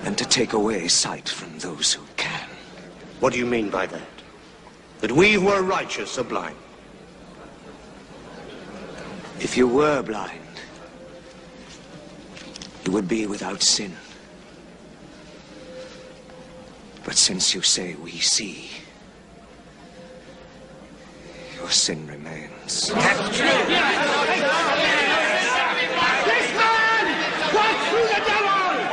and to take away sight from those who can. What do you mean by that? That we who are righteous are blind? If you were blind, you would be without sin. But since you say we see, your sin remains. This man! Walk through the devil!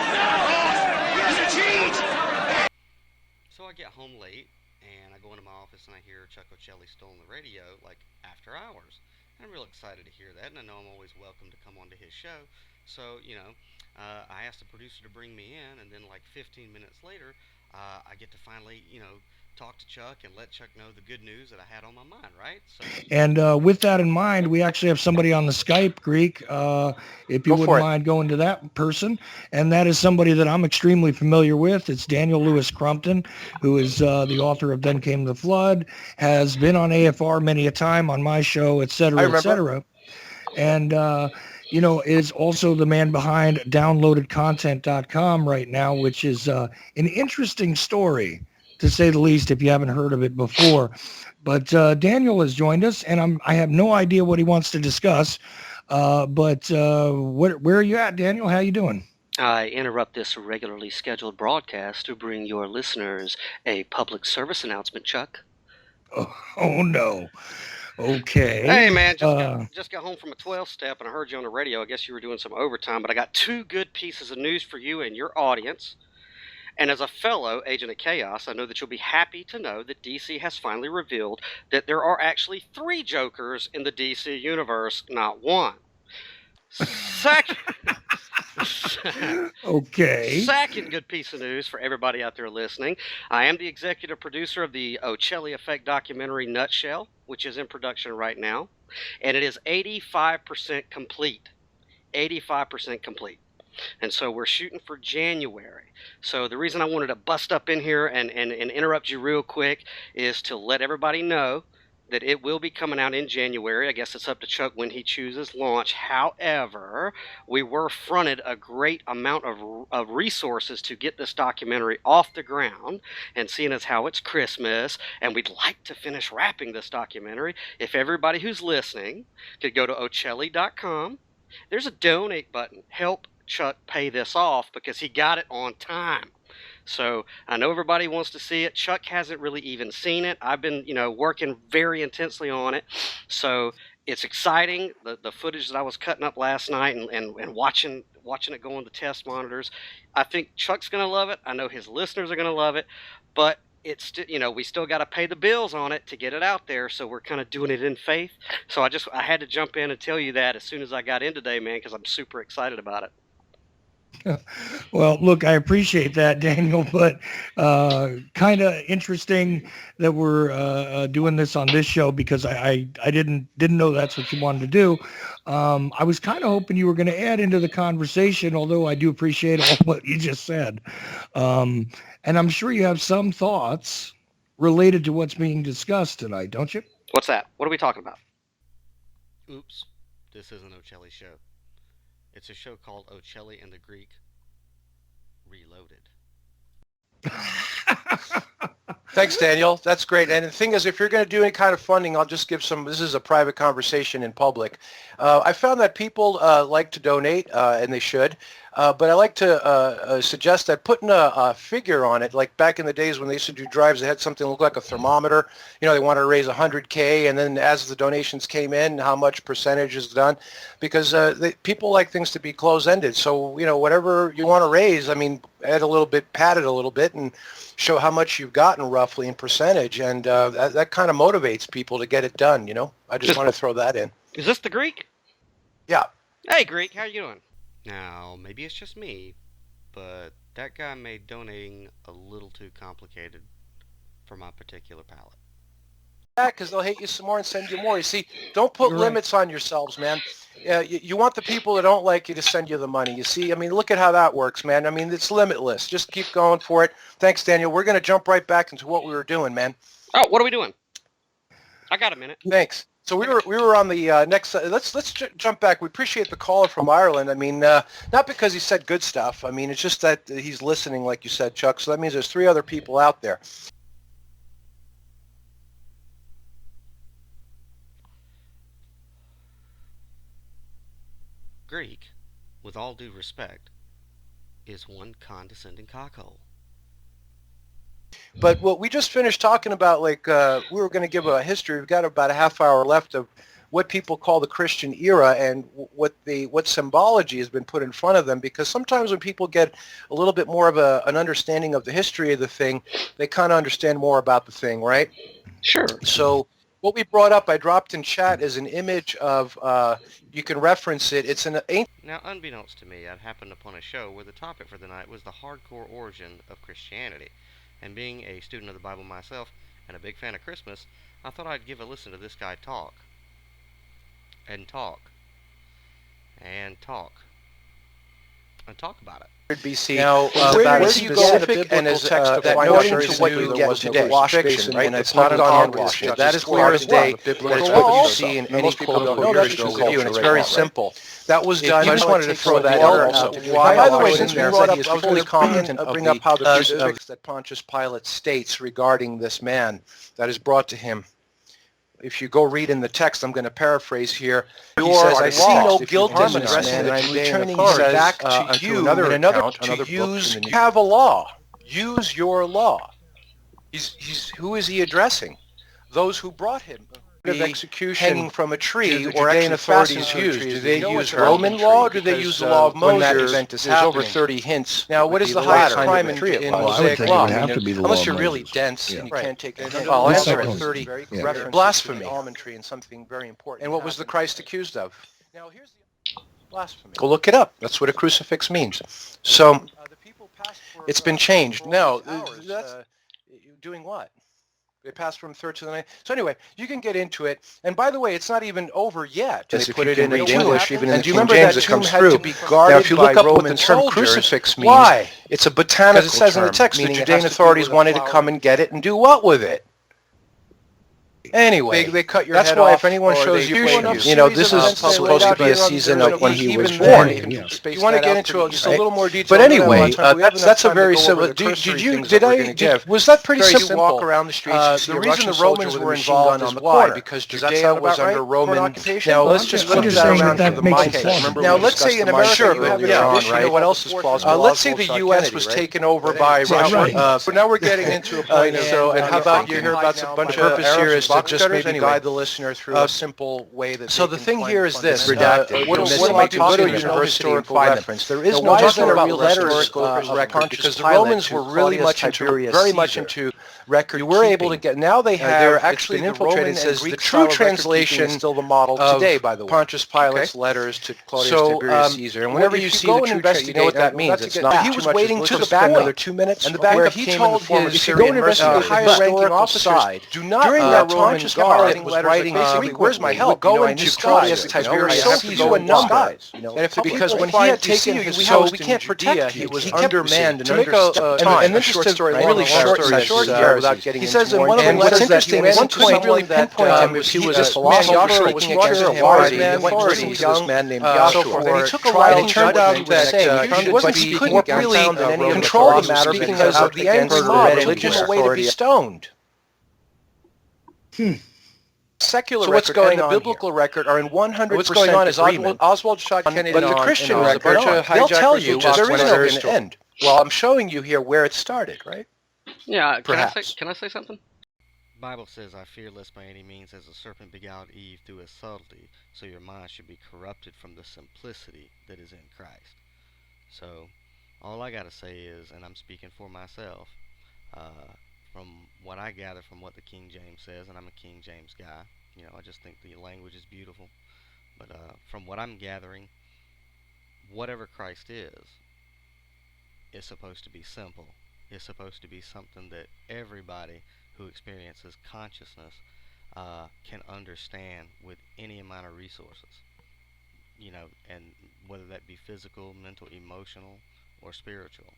He's a cheat! So I get home late, and I go into my office, and I hear Chuck O'Celli still on the radio, like, after hours. And I'm real excited to hear that, and I know I'm always welcome to come onto his show. So, I asked the producer to bring me in, and then, like, 15 minutes later, I get to finally, talk to Chuck and let Chuck know the good news that I had on my mind, right? So, and with that in mind, we actually have somebody on the Skype, Greek, if you wouldn't mind going to that person. And that is somebody that I'm extremely familiar with. It's Daniel Louis Crumpton, who is the author of Then Came the Flood, has been on AFR many a time on my show, et cetera, et cetera. And, is also the man behind downloadedcontent.com right now, which is an interesting story, to say the least, if you haven't heard of it before. But Daniel has joined us, and I have no idea what he wants to discuss. But where are you at, Daniel? How you doing? I interrupt this regularly scheduled broadcast to bring your listeners a public service announcement, Chuck. Oh no. Okay. Hey, man, just got home from a 12-step, and I heard you on the radio. I guess you were doing some overtime, but I got 2 good pieces of news for you and your audience. And as a fellow agent of chaos, I know that you'll be happy to know that DC has finally revealed that there are actually 3 Jokers in the DC universe, not 1. Second, okay. Second good piece of news for everybody out there listening. I am the executive producer of the O'Celli Effect documentary Nutshell, which is in production right now, and it is 85% complete. 85% complete. And so we're shooting for January. So the reason I wanted to bust up in here and interrupt you real quick is to let everybody know that it will be coming out in January. I guess it's up to Chuck when he chooses launch. However, we were fronted a great amount of resources to get this documentary off the ground, and seeing as how it's Christmas, and we'd like to finish wrapping this documentary, if everybody who's listening could go to O'Celli.com, there's a donate button. Help Chuck pay this off because he got it on time. So I know everybody wants to see it. Chuck hasn't really even seen it. I've been, working very intensely on it. So it's exciting. The footage that I was cutting up last night and watching it go on the test monitors. I think Chuck's going to love it. I know his listeners are going to love it. But it's, we still got to pay the bills on it to get it out there. So we're kind of doing it in faith. So I had to jump in and tell you that as soon as I got in today, man, because I'm super excited about it. Well, look, I appreciate that, Daniel, but kind of interesting that we're doing this on this show because I didn't know that's what you wanted to do. I was kind of hoping you were going to add into the conversation, although I do appreciate all what you just said. And I'm sure you have some thoughts related to what's being discussed tonight, don't you? What's that? What are we talking about? Oops, this isn't O'Celli's show. It's a show called O'Celli and the Greek Reloaded. Thanks, Daniel. That's great. And the thing is, if you're going to do any kind of funding, I'll just give some. This is a private conversation in public. I found that people like to donate, and they should. But I like to suggest that putting a figure on it, like back in the days when they used to do drives, they had something that looked like a thermometer. They wanted to raise 100K, and then as the donations came in, how much percentage is done, because people like things to be close-ended. So, whatever you want to raise, add a little bit, pad it a little bit, and show how much you've gotten roughly in percentage, and that kind of motivates people to get it done. I just want to throw that in. Is this the Greek? Yeah. Hey, Greek, how you doing? Now, maybe it's just me, but that guy made donating a little too complicated for my particular palate. Yeah, because they'll hate you some more and send you more. You see, don't put limits on yourselves, man. You want the people that don't like you to send you the money. You see, look at how that works, man. It's limitless. Just keep going for it. Thanks, Daniel. We're going to jump right back into what we were doing, man. Oh, what are we doing? I got a minute. Thanks. So we were on the next. Let's jump back. We appreciate the caller from Ireland. I mean, not because he said good stuff. I mean, it's just that he's listening, like you said, Chuck. So that means there's 3 other people out there. Greek, with all due respect, is one condescending cockhole. But what we just finished talking about, like we were going to give a history. We've got about a half hour left of what people call the Christian era and what symbology has been put in front of them. Because sometimes when people get a little bit more of an understanding of the history of the thing, they kind of understand more about the thing, right? Sure. So what we brought up, I dropped in chat, is an image of, you can reference it. It's an ancient... Now, unbeknownst to me, I'd happened upon a show where the topic for the night was the hardcore origin of Christianity. And being a student of the Bible myself and a big fan of Christmas, I thought I'd give a listen to this guy talk. And talk. And talk. And talk about it. BC. Now, where do you go with the biblical text to find out what you get today? Wash basin, right? It's not an hand wash. That is clear as day. That's what you see in any cultural view, and it's very simple. That was done. I just wanted to throw that out. By the way, since we brought up, I was fully competent to bring up how the crucifix that Pontius Pilate states regarding this man that is brought to him. If you go read in the text, I'm going to paraphrase here. He says, I see no guilt in this man, and I'm returning back to you in another account, to use, have a law. Use your law. Who is he addressing? Those who brought him. Of execution hanging from a tree, or Judean authorities used. Do they use Roman law, or do they use the law of Moses? When that event is happening. There's over 30 hints. Now, what is the highest crime in Mosaic law? Unless you're really dense and you can't take it. Well, I'll answer it. 30 references. Blasphemy. Almond tree and something very important. And what was the Christ accused of? Now, here's the blasphemy. Go look it up. That's what a crucifix means. So, it's been changed. No, that's doing what? They passed from third to the ninth. So anyway, you can get into it. And by the way, it's not even over yet. They put it in English, even in the King James it comes through. Now, if you look up what the term crucifix means, why? It's a botanical term. Because it says in the text the Judean authorities wanted to come and get it and do what with it? Anyway, they cut your head off. That's why if anyone shows you, this is supposed to be a season of when he was born. You want to get into just a little more detail. But anyway, that's a very simple. Was that pretty simple? Walk around the streets. The reason the Romans were involved is why? Because Judea was under Roman. Now let's just put that around for the mind. Now let's say in America you have Iran, right? What else is plausible? Let's say the U.S. was taken over by Russia. But now we're getting into a point. So, and how about you hear about a bunch of purpose here is to just maybe guide the listener through a simple way that. So the thing here is this: redacted. What am I talking about? University and find reference. There is no talking about letters record because the Romans were really very much into record. You were able to get. Now they have. They're actually infiltrated. Says the true translation is still the model today. By the way, Pontius Pilate's letters to Claudius Tiberius Caesar. And whenever you see the true text, you know what that means. It's not. He was waiting to the back another 2 minutes, and the backup came in the form of Syrian mercenaries. The higher-ranking officers do not. During that Pontius Pilate was writing basically, "Where's my help?" Go into Claudius Tiberius sees you a number. Because when he had taken his post in Judea, he was undermanned and and this is a really short here without getting. He says in one of the letters that he went to really pinpoint him was he was a philosopher looking against authority. He went to this man named Joshua. And he took a while. It turned out that he wasn't speaking really control the matter because of the angry mob. Religious way to be stoned. Secular so what's going on the biblical record are in 100% what's going on is Oswald shot Kennedy but the Christian record, they'll tell you there is no going to end. Well, I'm showing you here where it started, right? Yeah, can I say something? The Bible says, I fear lest by any means as the serpent beguiled Eve through his subtlety, so your mind should be corrupted from the simplicity that is in Christ. So, all I got to say is, and I'm speaking for myself, from what I gather from what the King James says, and I'm a King James guy, I just think the language is beautiful, but from what I'm gathering, whatever Christ is supposed to be simple. It's supposed to be something that everybody who experiences consciousness can understand with any amount of resources, and whether that be physical, mental, emotional, or spiritual.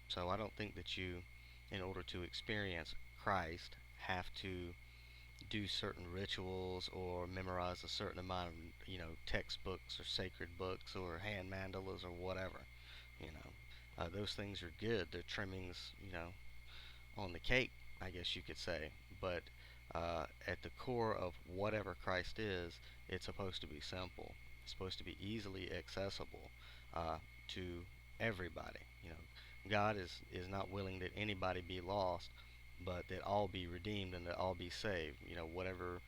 So I don't think that you, in order to experience Christ, have to do certain rituals or memorize a certain amount of, textbooks or sacred books or hand mandalas or whatever. You know, those things are good. They're trimmings, on the cake, I guess you could say. But at the core of whatever Christ is, it's supposed to be simple. It's supposed to be easily accessible to everybody. God is not willing that anybody be lost, but that all be redeemed and that all be saved. Whatever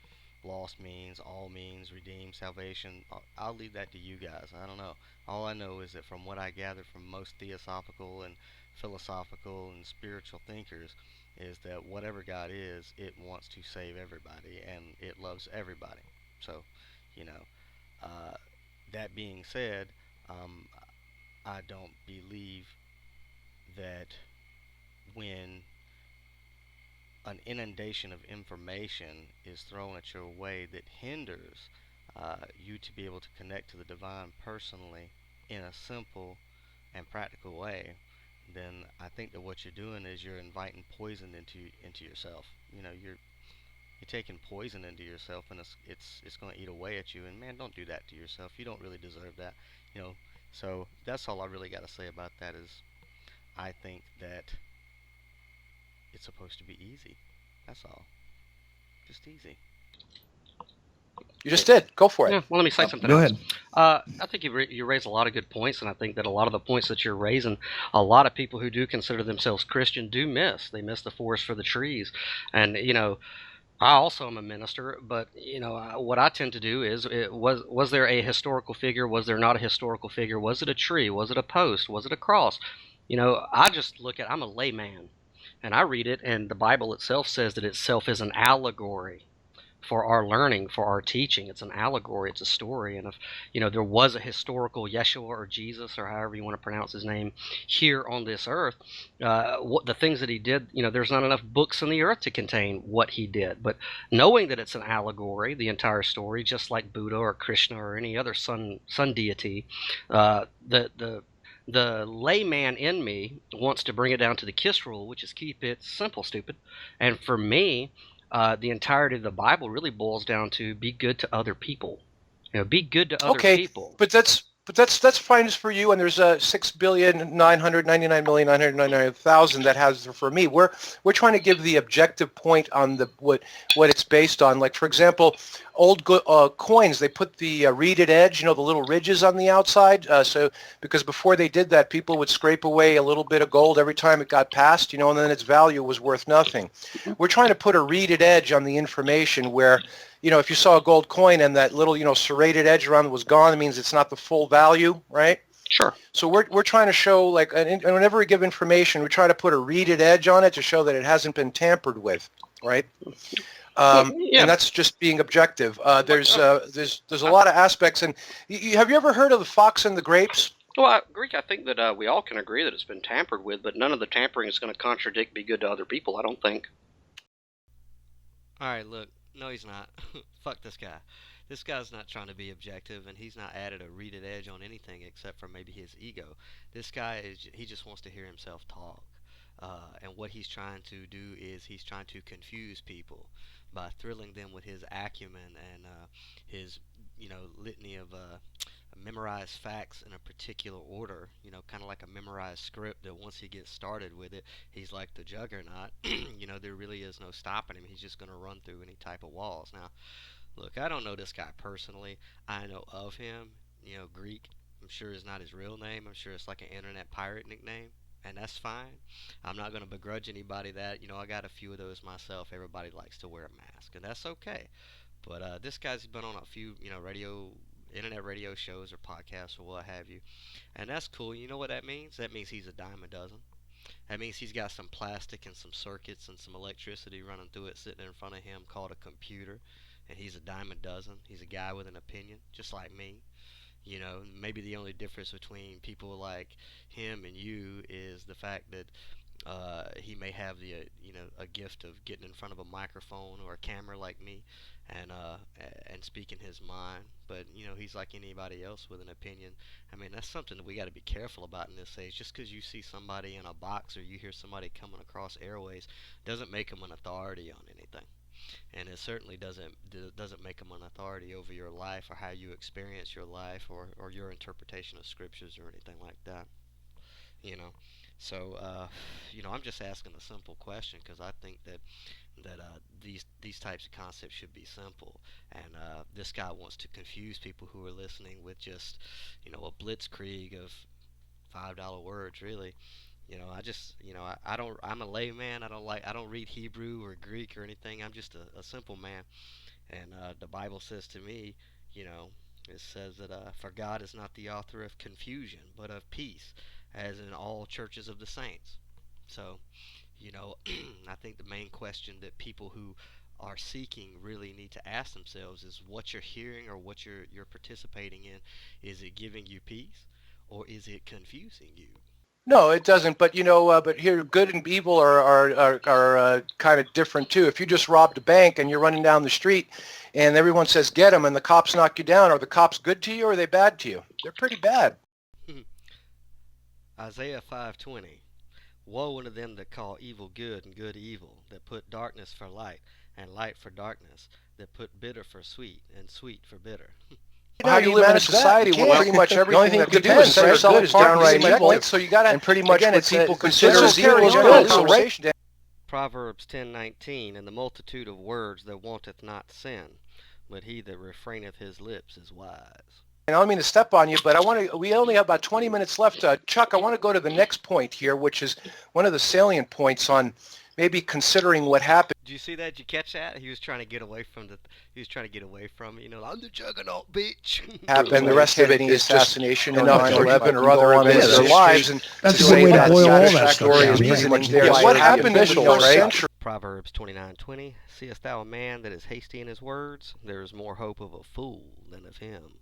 lost means, all means, redeemed, salvation. I'll leave that to you guys. I don't know. All I know is that from what I gather from most theosophical and philosophical and spiritual thinkers, is that whatever God is, it wants to save everybody and it loves everybody. So, you know, uh, that being said, um, I don't believe that when an inundation of information is thrown at your way that hinders you to be able to connect to the divine personally in a simple and practical way, then I think that what you're doing is you're inviting poison into yourself. You're taking poison into yourself, and it's going to eat away at you. And man, don't do that to yourself. You don't really deserve that. You know. So that's all I really got to say about that. Is I think that it's supposed to be easy. That's all. Just easy. You just did. Go for it. Yeah, well, let me say something Go else. ahead. I think you raise a lot of good points, and I think that a lot of the points that you're raising, a lot of people who do consider themselves Christian do miss. They miss the forest for the trees. And, I also am a minister, but, what I tend to do is, was there a historical figure? Was there not a historical figure? Was it a tree? Was it a post? Was it a cross? I just I'm a layman, and I read it, and the Bible itself says that itself is an allegory for our learning, for our teaching. It's an allegory, it's a story. And if, there was a historical Yeshua or Jesus or however you want to pronounce his name here on this earth, what the things that he did, there's not enough books in the earth to contain what he did. But knowing that it's an allegory, the entire story, just like Buddha or Krishna or any other sun deity, the layman in me wants to bring it down to the KISS rule, which is keep it simple, stupid. And for me, the entirety of the Bible really boils down to be good to other people. Be good to other people. But that's fine for you. And there's 6,999,999,000 that has for me. We're trying to give the objective point on what it's based on. Like for example, old coins, they put the reeded edge, the little ridges on the outside. So because before they did that, people would scrape away a little bit of gold every time it got passed, and then its value was worth nothing. We're trying to put a reeded edge on the information where, if you saw a gold coin and that little, serrated edge around it was gone, it means it's not the full value, right? Sure. So we're trying to show, and whenever we give information, we try to put a reeded edge on it to show that it hasn't been tampered with, right? And that's just being objective. There's a lot of aspects, and have you ever heard of the fox and the grapes? Well, Greek, I think that we all can agree that it's been tampered with, but none of the tampering is going to contradict be good to other people, I don't think. All right, look. No, he's not. Fuck this guy. This guy's not trying to be objective, and he's not added a reeded edge on anything except for maybe his ego. This guy he just wants to hear himself talk. And what he's trying to do is he's trying to confuse people by thrilling them with his acumen and his, litany of memorized facts in a particular order, kind of like a memorized script that once he gets started with it, he's like the juggernaut. There really is no stopping him. He's just going to run through any type of walls. Now, look, I don't know this guy personally. I know of him, Greek. I'm sure is not his real name. I'm sure it's like an internet pirate nickname, and that's fine. I'm not going to begrudge anybody that. I got a few of those myself. Everybody likes to wear a mask, and that's okay. But this guy's been on a few, internet radio shows or podcasts or what have you, and that's cool. You know what that means? That means he's a dime a dozen. That means he's got some plastic and some circuits and some electricity running through it sitting in front of him called a computer, and he's a dime a dozen. He's a guy with an opinion, just like me. Maybe the only difference between people like him and you is the fact that he may have a gift of getting in front of a microphone or a camera like me, and speaking his mind. But he's like anybody else with an opinion. I mean, that's something that we got to be careful about in this age. Just because you see somebody in a box or you hear somebody coming across airways doesn't make them an authority on anything. and it certainly doesn't make them an authority over your life or how you experience your life or your interpretation of scriptures or anything like that. You know, so I'm just asking a simple question because I think that these types of concepts should be simple, and this guy wants to confuse people who are listening with just a blitzkrieg of $5 words, really. I just, I'm a layman. I don't read Hebrew or Greek or anything. I'm just a simple man. And the Bible says to me, you know, it says that, for God is not the author of confusion, but of peace, as in all churches of the saints. So, I think the main question that people who are seeking really need to ask themselves is what you're hearing or what you're participating in, is it giving you peace or is it confusing you? No, it doesn't. But but here, good and evil are kind of different too. If you just robbed a bank and you're running down the street, and everyone says get them, and the cops knock you down, are the cops good to you or are they bad to you? They're pretty bad. Isaiah 5:20. Woe unto them that call evil good and good evil, that put darkness for light and light for darkness, that put bitter for sweet and sweet for bitter. How you live in a society where pretty much everything that you do and say good is downright evil, so you got to, and pretty much what people consider as evil is good. Proverbs 10:19, and the multitude of words that wanteth not sin, but he that refraineth his lips is wise. And I don't mean to step on you, but we only have about 20 minutes left. Chuck, I want to go to the next point here, which is one of the salient points on maybe considering what happened. Did you see that? Did you catch that? He was trying to get away from it. I'm the juggernaut, bitch. Happened. The rest of it is assassination or 9/11 or other events in their lives. And that's a good way to boil all that stuff down. Pretty much there. What happened in the first century? Proverbs 29:20. Seest thou a man that is hasty in his words? There is more hope of a fool than of him.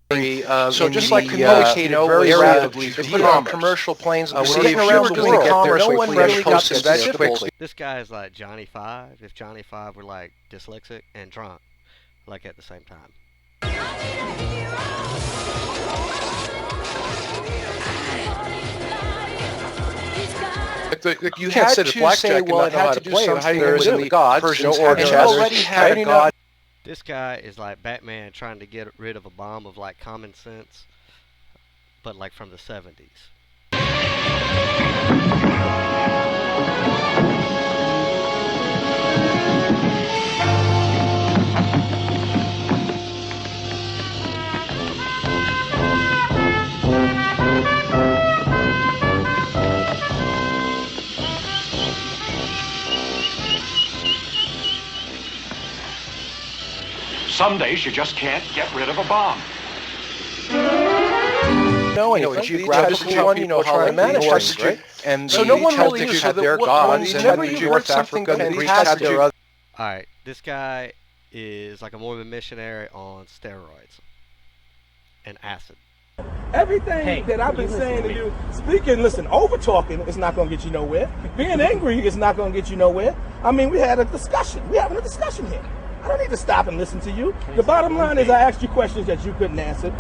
So just like communicated very rapidly, they put it on commercial planes. We're getting around the world. No one really got this that quickly. This guy is like Johnny Five. If Johnny Five were like dyslexic and drunk, like at the same time. You had to say, well, it had to do something in the gods, and you already had a god. This guy is like Batman trying to get rid of a bomb of like common sense, but like from the 70s. Some days you just can't get rid of a bomb. No, and if you grab one, how they manage things, right? And so no one really had their gods, and the North Africa and Greece had their other. Alright, this guy is like a Mormon missionary on steroids and acid. Everything that I've been saying to you, listen, over-talking is not going to get you nowhere. Being angry is not going to get you nowhere. I mean, we're having a discussion here. I don't need to stop and listen to you. The bottom line is I asked you questions that you couldn't answer.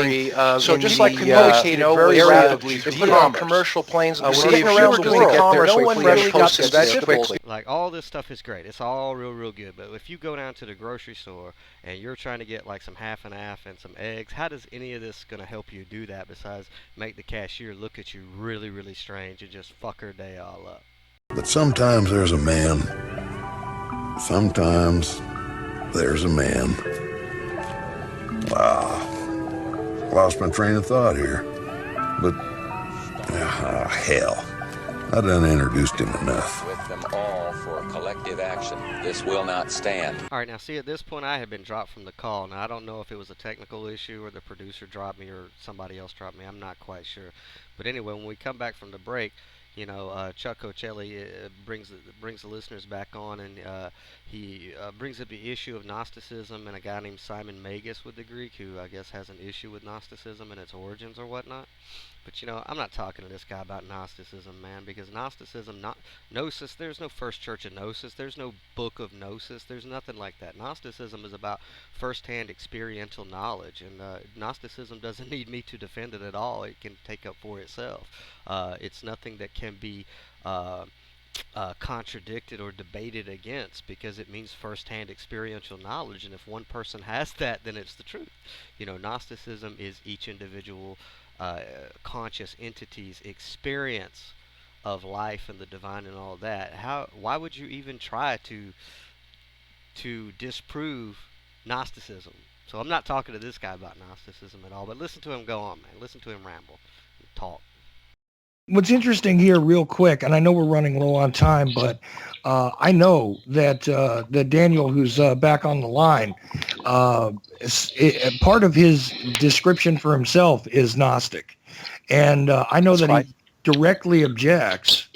So just like communicated very rapidly, they put it on commercial planes. We're getting around the world. No one really got this that quickly. Like, all this stuff is great. It's all real good. But if you go down to the grocery store and you're trying to get like some half and half and some eggs, how does any of this going to help you do that besides make the cashier look at you really strange and just fuck her day all up? But sometimes there's a man. Sometimes there's a man. Lost my train of thought here. But, hell. I done introduced him enough. With them all for collective action. This will not stand. Alright, now see, at this point I had been dropped from the call. Now I don't know if it was a technical issue or the producer dropped me or somebody else dropped me. I'm not quite sure. But anyway, when we come back from the break, Chuck Cocelli brings the listeners back on, and he brings up the issue of Gnosticism and a guy named Simon Magus with the Greek, who I guess has an issue with Gnosticism and its origins or whatnot. But I'm not talking to this guy about Gnosticism, man, because Gnosticism, Gnosis, there's no first church of Gnosis, there's no book of Gnosis, there's nothing like that. Gnosticism is about first-hand experiential knowledge, and Gnosticism doesn't need me to defend it at all. It can take up for itself. It's nothing that can be contradicted or debated against, because it means firsthand experiential knowledge, and if one person has that, then it's the truth. Gnosticism is each individual uh, conscious entity's experience of life and the divine and all that. Why would you even try to disprove Gnosticism? So I'm not talking to this guy about Gnosticism at all, but listen to him go on, man. Listen to him ramble, talk. What's interesting here, real quick, and I know we're running low on time, but I know that that Daniel, who's back on the line, part of his description for himself is Gnostic, and I know That's that fine. he directly objects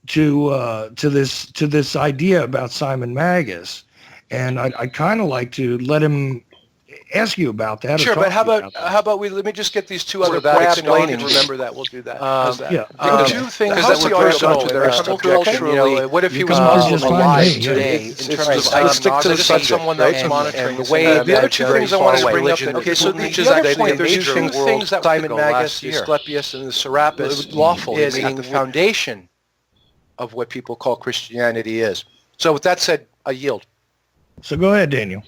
to this idea about Simon Magus, and I'd kind of like to let him ask you about that. Sure, but how about let me just get these two other points explaining. Remember that, we'll do that. How's that? Yeah. Two things that were personal to their culturally. What if he was Muslim alive today? In terms of stick to the subject, someone that was monitoring the way. The other two things I wanted to bring up. Okay, so the other point, there's two things that Simon Magus, the Asclepius, and the Serapis lawful is at the foundation of what people call Christianity is. So with that said, I yield. So go ahead, Daniel.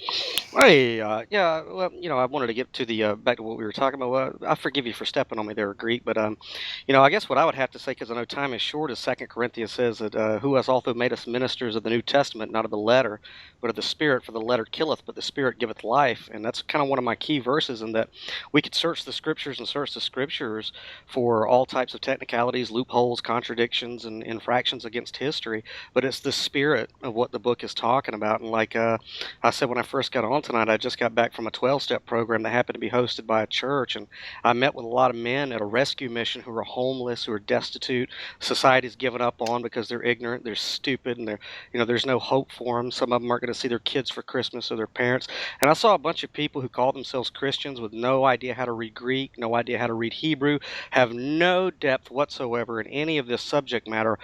Hey, yeah, well, I wanted to get to the back to what we were talking about. Well, I forgive you for stepping on me there, Greek, but I guess what I would have to say, because I know time is short, is 2 Corinthians says that who has also made us ministers of the New Testament, not of the letter, but of the Spirit, for the letter killeth, but the Spirit giveth life. And that's kind of one of my key verses, in that we could search the Scriptures for all types of technicalities, loopholes, contradictions, and infractions against history, but it's the spirit of what the book is talking about. And like I said when I first got on tonight, I just got back from a 12-step program that happened to be hosted by a church, and I met with a lot of men at a rescue mission who are homeless, who are destitute. Society's given up on because they're ignorant, they're stupid, and there's no hope for them. Some of them aren't going to see their kids for Christmas or their parents. And I saw a bunch of people who call themselves Christians with no idea how to read Greek, no idea how to read Hebrew, have no depth whatsoever in any of this subject matter.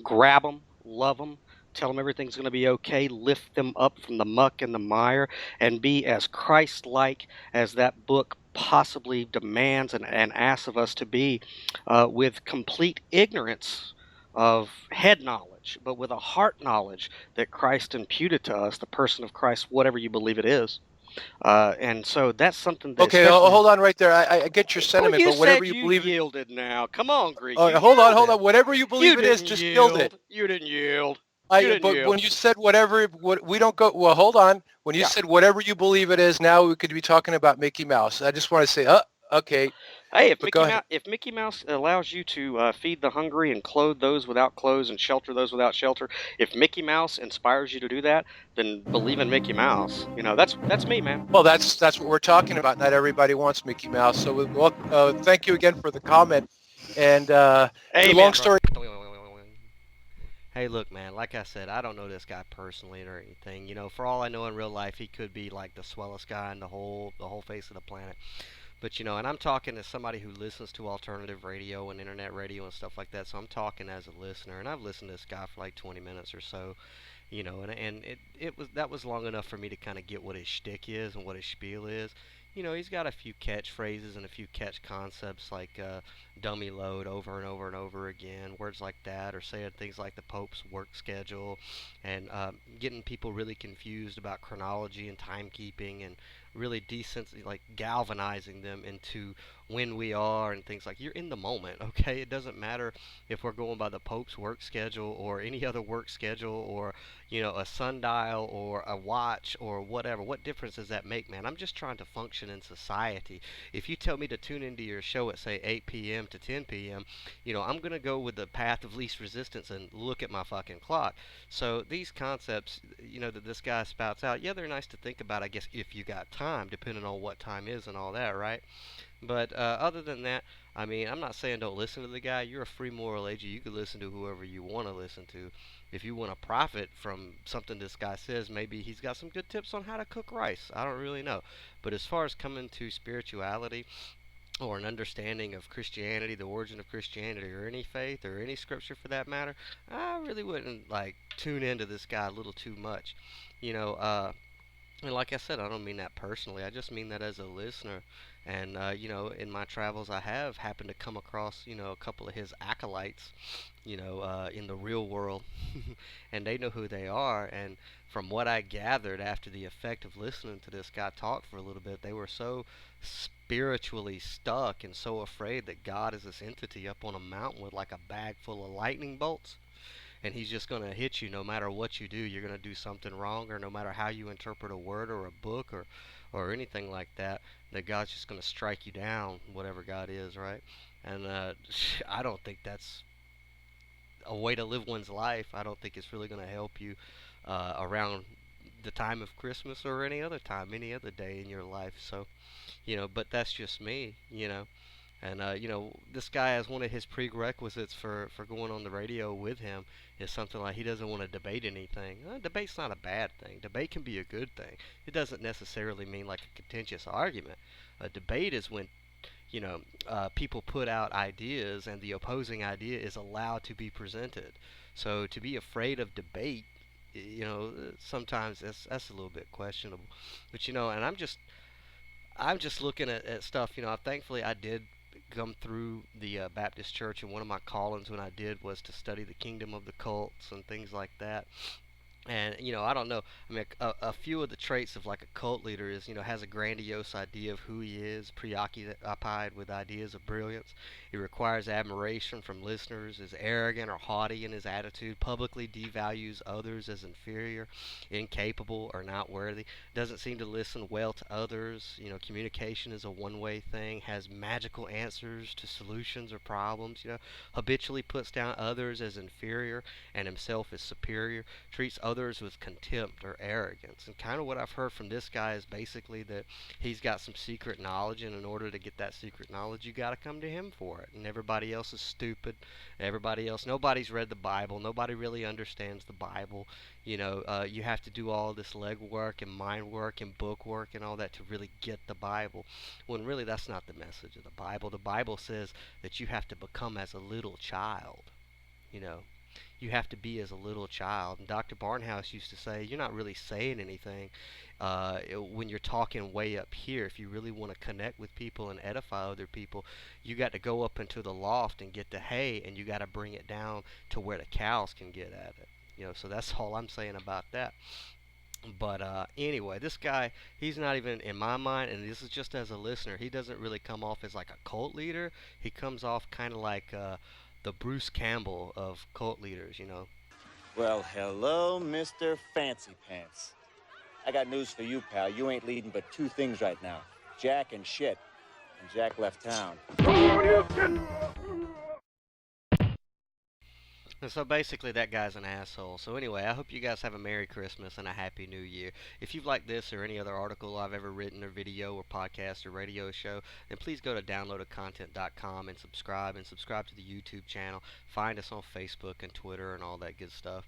Grab them, love them, tell them everything's going to be okay, lift them up from the muck and the mire, and be as Christ-like as that book possibly demands and asks of us to be, with complete ignorance of head knowledge, but with a heart knowledge that Christ imputed to us, the person of Christ, whatever you believe it is. And so that's something that... Okay, hold on right there. I get your sentiment, well, but whatever you believe... yielded now. Come on, Greek. Hold on. Whatever you believe it is, just yield it. You didn't yield. When you said we don't go... Well, hold on. When you said whatever you believe it is, now we could be talking about Mickey Mouse. I just want to say, okay. Hey, if Mickey Mouse allows you to feed the hungry and clothe those without clothes and shelter those without shelter, if Mickey Mouse inspires you to do that, then believe in Mickey Mouse. That's me, man. Well, that's what we're talking about. Not everybody wants Mickey Mouse. So, thank you again for the comment. And hey, long story. Hey, look, man, like I said, I don't know this guy personally or anything. For all I know in real life, he could be like the swellest guy in the whole face of the planet. But, and I'm talking as somebody who listens to alternative radio and internet radio and stuff like that, so I'm talking as a listener, and I've listened to this guy for like 20 minutes or so, and that was long enough for me to kind of get what his shtick is and what his spiel is. He's got a few catchphrases and a few catch concepts like dummy load over and over and over again, words like that, or saying things like the Pope's work schedule, and getting people really confused about chronology and timekeeping, and really like galvanizing them into when we are and things like, you're in the moment, okay? It doesn't matter if we're going by the Pope's work schedule or any other work schedule or a sundial or a watch or whatever. What difference does that make, man? I'm just trying to function in society. If you tell me to tune into your show at say 8 p.m. to 10 p.m., I'm going to go with the path of least resistance and look at my fucking clock. So these concepts, that this guy spouts out, yeah, they're nice to think about, I guess, if you got time, depending on what time is and all that, right? But other than that, I mean, I'm not saying don't listen to the guy. You're a free moral agent. You can listen to whoever you want to listen to. If you want to profit from something this guy says, maybe he's got some good tips on how to cook rice. I don't really know. But as far as coming to spirituality or an understanding of Christianity, the origin of Christianity, or any faith, or any scripture for that matter, I really wouldn't, tune into this guy a little too much. And like I said, I don't mean that personally. I just mean that as a listener. And, in my travels, I have happened to come across, a couple of his acolytes, in the real world. And they know who they are. And from what I gathered after the effect of listening to this guy talk for a little bit, they were so spiritually stuck and so afraid that God is this entity up on a mountain with like a bag full of lightning bolts, and he's just going to hit you no matter what you do. You're going to do something wrong, or no matter how you interpret a word or a book or anything like that, that God's just going to strike you down, whatever God is, right? And I don't think that's a way to live one's life. I don't think it's really going to help you around the time of Christmas or any other time, any other day in your life. So, but that's just me, And, this guy, as one of his prerequisites for going on the radio with him, is something like he doesn't want to debate anything. Debate's not a bad thing. Debate can be a good thing. It doesn't necessarily mean like a contentious argument. A debate is when, people put out ideas and the opposing idea is allowed to be presented. So to be afraid of debate, sometimes that's a little bit questionable. But, and I'm just looking at stuff. Thankfully I did come through the Baptist church, and one of my callings when I did was to study the kingdom of the cults and things like that. And, I don't know. I mean, a few of the traits of like a cult leader is, has a grandiose idea of who he is, preoccupied with ideas of brilliance. He requires admiration from listeners, is arrogant or haughty in his attitude, publicly devalues others as inferior, incapable, or not worthy, doesn't seem to listen well to others. Communication is a one-way thing, has magical answers to solutions or problems, habitually puts down others as inferior and himself as superior, treats others with contempt or arrogance. And kind of what I've heard from this guy is basically that he's got some secret knowledge, and in order to get that secret knowledge, you got to come to him for it. And everybody else is stupid. Nobody's read the Bible. Nobody really understands the Bible. You have to do all this legwork and mind work and book work and all that to really get the Bible. When really that's not the message of the Bible. The Bible says that you have to become as a little child. You have to be as a little child. And Dr. Barnhouse used to say, you're not really saying anything when you're talking way up here. If you really want to connect with people and edify other people, you got to go up into the loft and get the hay, and you got to bring it down to where the cows can get at it. So that's all I'm saying about that. But anyway, this guy, he's not even, in my mind, and this is just as a listener, he doesn't really come off as like a cult leader. He comes off kind of like the Bruce Campbell of cult leaders, Well, hello, Mr. Fancy Pants. I got news for you, pal. You ain't leading but two things right now. Jack and shit. And Jack left town. And so basically that guy's an asshole. So anyway, I hope you guys have a Merry Christmas and a Happy New Year. If you've liked this or any other article I've ever written or video or podcast or radio show, then please go to downloadedcontent.com and subscribe to the YouTube channel. Find us on Facebook and Twitter and all that good stuff.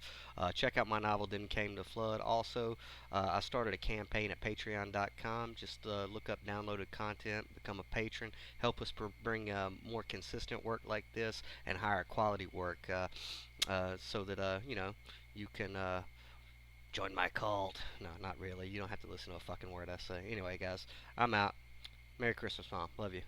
Check out my novel Then Came the Flood. Also, I started a campaign at patreon.com. Just look up downloaded content, become a patron, help us bring more consistent work like this and higher quality work. So that you can join my cult. No, not really. You don't have to listen to a fucking word I say. Anyway, guys, I'm out. Merry Christmas, Mom. Love you.